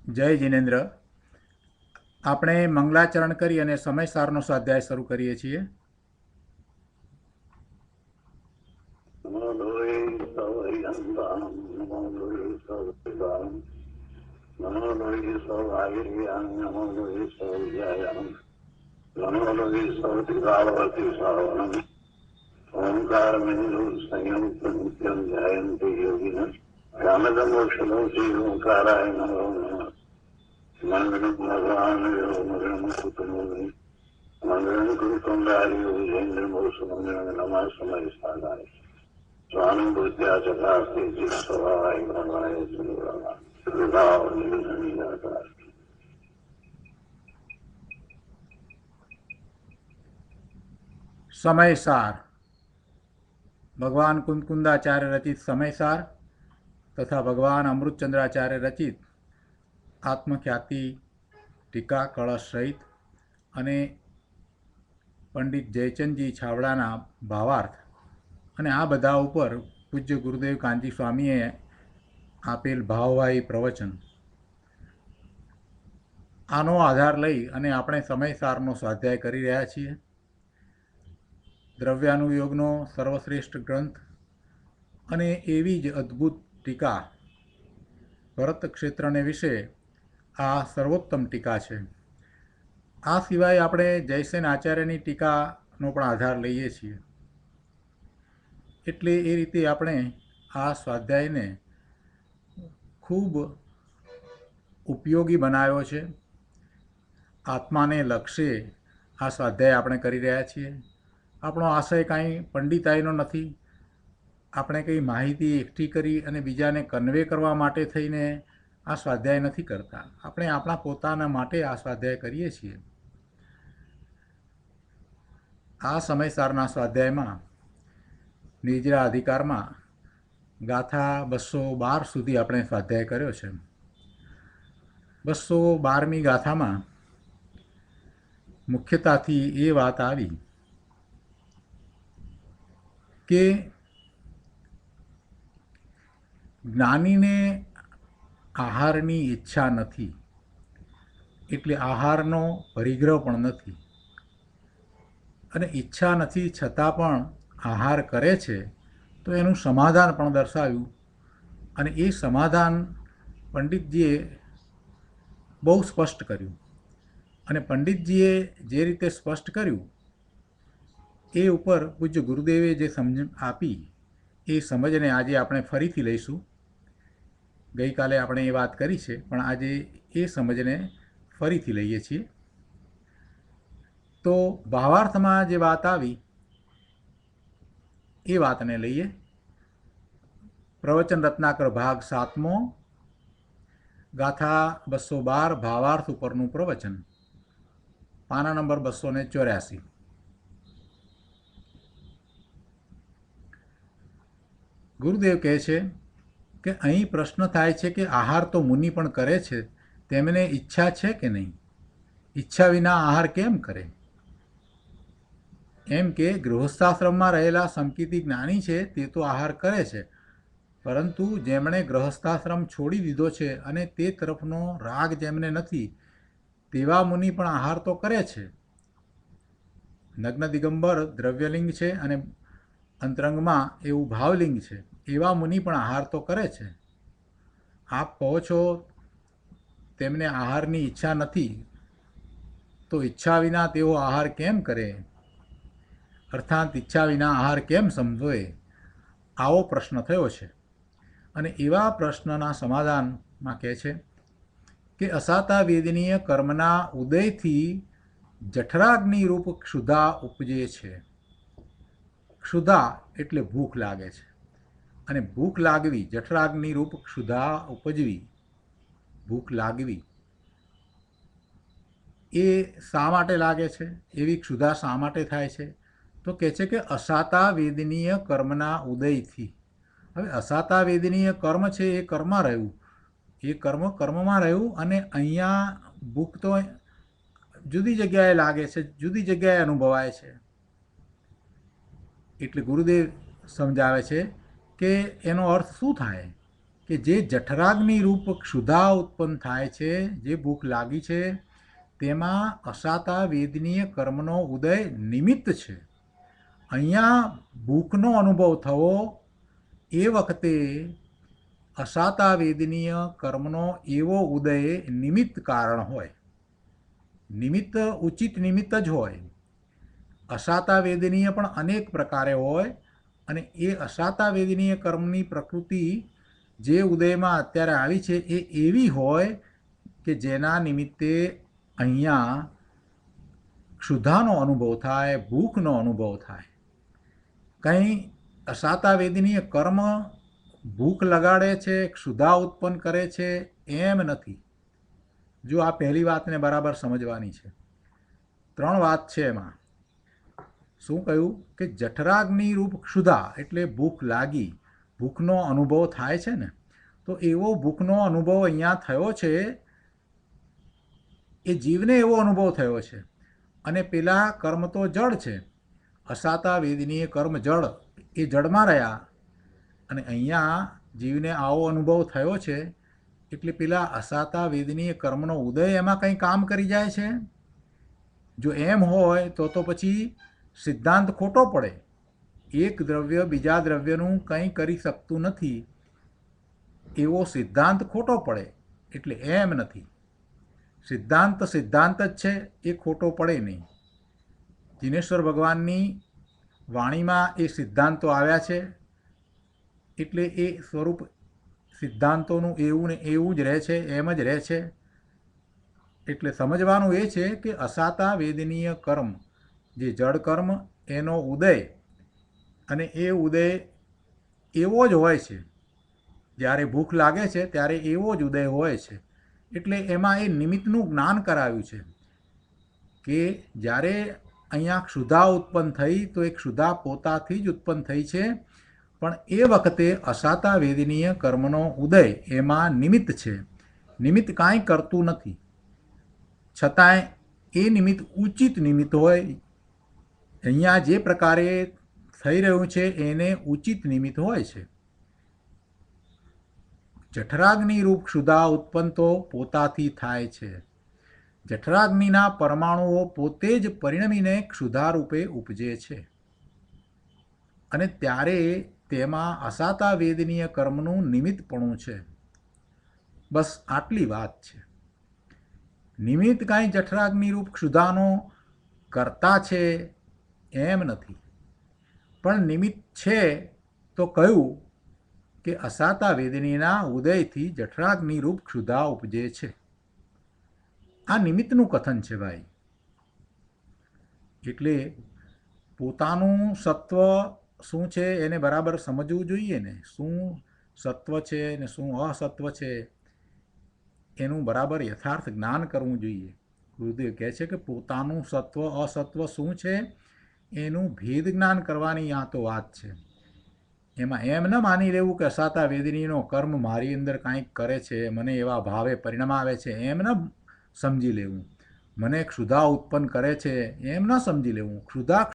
જય જિનેન્દ્ર. આપણે મંગલાચરણ કરી અને સમયસારનો સ્વાધ્યાય શરૂ કરીએ છીએ. ओंकार संयुक्त नित्यम ध्यायन्ते योगिनः कामदमोक्षणोऽसि ओंकाराय नमो नमः। मंगलम भगवान मंगलम कुतुमोनि मंगलम कुरुकुंडारियो विजेन्द्रमोसुमंगलम नमः समय स्थानाय स्वानं बुद्ध्याचकास्ते जित्सवाय भवाय सुराय कृपाव निरंजनाकार। સમયસાર ભગવાન કુંદકુંદાચાર્ય રચિત સમયસાર તથા ભગવાન અમૃતચંદ્રાચાર્ય રચિત આત્મખ્યાતિ ટીકા કળશ સહિત અને પંડિત જયચંદજી છાવડાના ભાવાર્થ અને આ બધા ઉપર પૂજ્ય ગુરુદેવ કાંજી સ્વામીએ આપેલ ભાવવાહી પ્રવચન, આનો આધાર લઈ અને આપણે સમયસારનો સ્વાધ્યાય કરી રહ્યા છીએ. દ્રવ્યાનુયોગનો સર્વશ્રેષ્ઠ ગ્રંથ અને એવી જ અદ્ભુત ટીકા ભરત ક્ષેત્રને વિશે આ સર્વોત્તમ ટીકા છે. આ સિવાય આપણે જયસેન આચાર્યની ટીકાનો પણ આધાર લઈએ છીએ. એટલે એ રીતે આપણે આ સ્વાધ્યાયને ખૂબ ઉપયોગી બનાવ્યો છે. આત્માને લક્ષે આ સ્વાધ્યાય આપણે કરી રહ્યા છીએ. આપણો આશય કાંઈ પંડિતાઈનો નથી. આપણે કંઈ માહિતી એકઠી કરી અને બીજાને કન્વે કરવા માટે થઈને આ સ્વાધ્યાય નથી કરતા. આપણે આપણા પોતાના માટે આ સ્વાધ્યાય કરીએ છીએ. આ સમયસારના સ્વાધ્યાયમાં નિજરા અધિકારમાં ગાથા 212 સુધી આપણે સ્વાધ્યાય કર્યો છે. 212મી ગાથામાં મુખ્યતાથી એ વાત આવી કે જ્ઞાનીને આહારની ઈચ્છા નથી, એટલે આહારનો પરિગ્રહ પણ નથી, અને ઈચ્છા નથી છતાં પણ આહાર કરે છે, તો એનું સમાધાન પણ દર્શાવ્યું. અને એ સમાધાન પંડિતજીએ બહુ સ્પષ્ટ કર્યું. અને પંડિતજીએ જે રીતે સ્પષ્ટ કર્યું એ ઉપર પૂજ્ય ગુરુદેવે જે સમજણ આપી એ સમજને આજે આપણે ફરીથી લઈશું. ગઈકાલે આપણે એ વાત કરી છે, પણ આજે એ સમજને ફરીથી લઈએ છીએ. તો ભાવાર્થમાં જે વાત આવી એ વાતને લઈએ. પ્રવચન રત્નાકર ભાગ 7મો, ગાથા 212 ભાવાર્થ ઉપરનું પ્રવચન, પાના નંબર 284. ગુરુદેવ કહે છે કે અહીં પ્રશ્ન થાય છે કે આહાર તો મુનિ પણ કરે છે, તેમને ઈચ્છા છે કે નહીં? ઈચ્છા વિના આહાર કેમ કરે? એમ કે ગૃહસ્થાશ્રમમાં રહેલા સંકિતી જ્ઞાની છે તે તો આહાર કરે છે, પરંતુ જેમણે ગૃહસ્થાશ્રમ છોડી દીધો છે અને તે તરફનો રાગ જેમને નથી તેવા મુનિ પણ આહાર તો કરે છે. નગ્ન દિગંબર દ્રવ્યલિંગ છે અને અંતરંગમાં એવું ભાવલિંગ છે, એવા મુનિ પણ આહાર તો કરે છે. આપ કહો છો તેમને આહારની ઈચ્છા નથી, તો ઈચ્છા વિના તેઓ આહાર કેમ કરે? અર્થાત ઈચ્છા વિના આહાર કેમ સમજવે? આવો પ્રશ્ન થયો છે. અને એવા પ્રશ્નના સમાધાનમાં કહે છે કે અસાતા વેદનીય કર્મના ઉદયથી જઠરાગ્નિ રૂપ ક્ષુધા ઉપજે છે. ક્ષુધા એટલે ભૂખ લાગે છે, અને ભૂખ લાગવી, જઠરાગ્નિ રૂપ ક્ષુધા ઉપજવી, ભૂખ લાગવી, એ શા માટે લાગે છે? એવી ક્ષુધા શા માટે થાય છે? તો કહે છે કે અસાતા વેદનીય કર્મના ઉદયથી. હવે અસાતા વેદનીય કર્મ છે એ કર્મમાં રહ્યું, એ કર્મમાં રહ્યું, અને અહીંયા ભૂખ તો જુદી જગ્યાએ લાગે છે, જુદી જગ્યાએ અનુભવાય છે. એટલે ગુરુદેવ સમજાવે છે કે એનો અર્થ શું થાય કે જે જઠરાગ્નિ રૂપ ક્ષુધા ઉત્પન્ન થાય છે, જે ભૂખ લાગી છે, તેમાં અસાતા વેદનીય કર્મનો ઉદય નિમિત્ત છે. અહીંયા ભૂખનો અનુભવ થવો એ વખતે અસાતા વેદનીય કર્મનો એવો ઉદય નિમિત્ત કારણ હોય. નિમિત્ત ઉચિત નિમિત્ત જ હોય. અસાતા વેદનીય પણ અનેક પ્રકારે હોય અને એ અસાતા વેદનીય કર્મની પ્રકૃતિ જે ઉદયમાં અત્યારે આવી છે એ એવી હોય કે જેના નિમિત્તે અહીંયા ક્ષુધાનો અનુભવ થાય, ભૂખનો અનુભવ થાય. કંઈ અસાતા વેદનીય કર્મ ભૂખ લગાડે છે, ક્ષુધા ઉત્પન્ન કરે છે એમ નથી. જો આ પહેલી વાતને બરાબર સમજવાની છે. 3 વાત છે એમાં. શું કહ્યું કે જઠરાગ્નિ રૂપ ક્ષુધા એટલે ભૂખ લાગી, ભૂખનો અનુભવ થાય છે ને, તો એવો ભૂખનો અનુભવ અહીંયા થયો છે, એ જીવને એવો અનુભવ થયો છે. અને પેલા કર્મ તો જડ છે, અસાતા વેદનીય કર્મ જડ, એ જડમાં રહ્યા અને અહીંયા જીવને આવો અનુભવ થયો છે એટલે પેલા અસાતા વેદનીય કર્મનો ઉદય એમાં કંઈ કામ કરી જાય છે. જો એમ હોય તો પછી સિદ્ધાંત ખોટો પડે. એક દ્રવ્ય બીજા દ્રવ્યનું કંઈ કરી શકતું નથી એવો સિદ્ધાંત ખોટો પડે. એટલે એમ નથી. સિદ્ધાંત સિદ્ધાંત જ છે, એ ખોટો પડે નહીં. જિનેશ્વર ભગવાનની વાણીમાં એ સિદ્ધાંતો આવ્યા છે એટલે એ સ્વરૂપ સિદ્ધાંતોનું એવું ને એવું જ રહે છે, એમ જ રહે છે. એટલે સમજવાનું એ છે કે અસાતા વેદનીય કર્મ જે જડ કર્મ એનો ઉદય, અને એ ઉદય એવો જ હોય છે. જ્યારે ભૂખ લાગે છે ત્યારે એવો જ ઉદય હોય છે. એટલે એમાં એ નિમિત્તનું જ્ઞાન કરાવ્યું છે કે જ્યારે અહીંયા ક્ષુધા ઉત્પન્ન થઈ તો એ ક્ષુધા પોતાથી જ ઉત્પન્ન થઈ છે, પણ એ વખતે અસાતા વેદનીય કર્મનો ઉદય એમાં નિમિત્ત છે. નિમિત્ત કાંઈ કરતું નથી, છતાંય એ નિમિત્ત ઉચિત નિમિત્ત હોય. અહીંયા જે પ્રકારે થઈ રહ્યું છે એને ઉચિત નિમિત્ત હોય છે. જઠરાગ્નિ રૂપ ક્ષુધા ઉત્પન્ન તો પોતાથી થાય છે. જઠરાગ્નિના પરમાણુઓ પોતે જ પરિણમીને ક્ષુધા રૂપે ઉપજે છે અને ત્યારે તેમાં અસાતા વેદનીય કર્મનું નિમિત્તપણું છે. બસ આટલી વાત છે. નિમિત્ત કાંઈ જઠરાગ્નિ રૂપ ક્ષુધાનો કરતા છે એમ નથી, પણ નિમિત્ત છે તો કહ્યું કે અસાતા વેદનીના ઉદયથી જઠરાગ્નિ રૂપ ક્ષુધા ઉપજે છે. આ નિમિત્તનું કથન છે ભાઈ. એટલે પોતાનું સત્વ શું છે એને બરાબર સમજવું જોઈએ ને. શું સત્વ છે ને શું અસત્વ છે એનું બરાબર યથાર્થ જ્ઞાન કરવું જોઈએ. ગુરુદેવ કહે છે કે પોતાનું સત્વ અસત્વ શું છે એનું ભેદ જ્ઞાન કરવાની આ તો વાત છે. એમાં એમ ન માની લેવું કે અસાતા વેદનીનો કર્મ મારી અંદર કાંઈક કરે છે, મને એવા ભાવે પરિણામ આવે છે એમ ન સમજી લેવું. મને ક્ષુધા ઉત્પન્ન કરે છે એમ ન સમજી લેવું. ક્ષુધા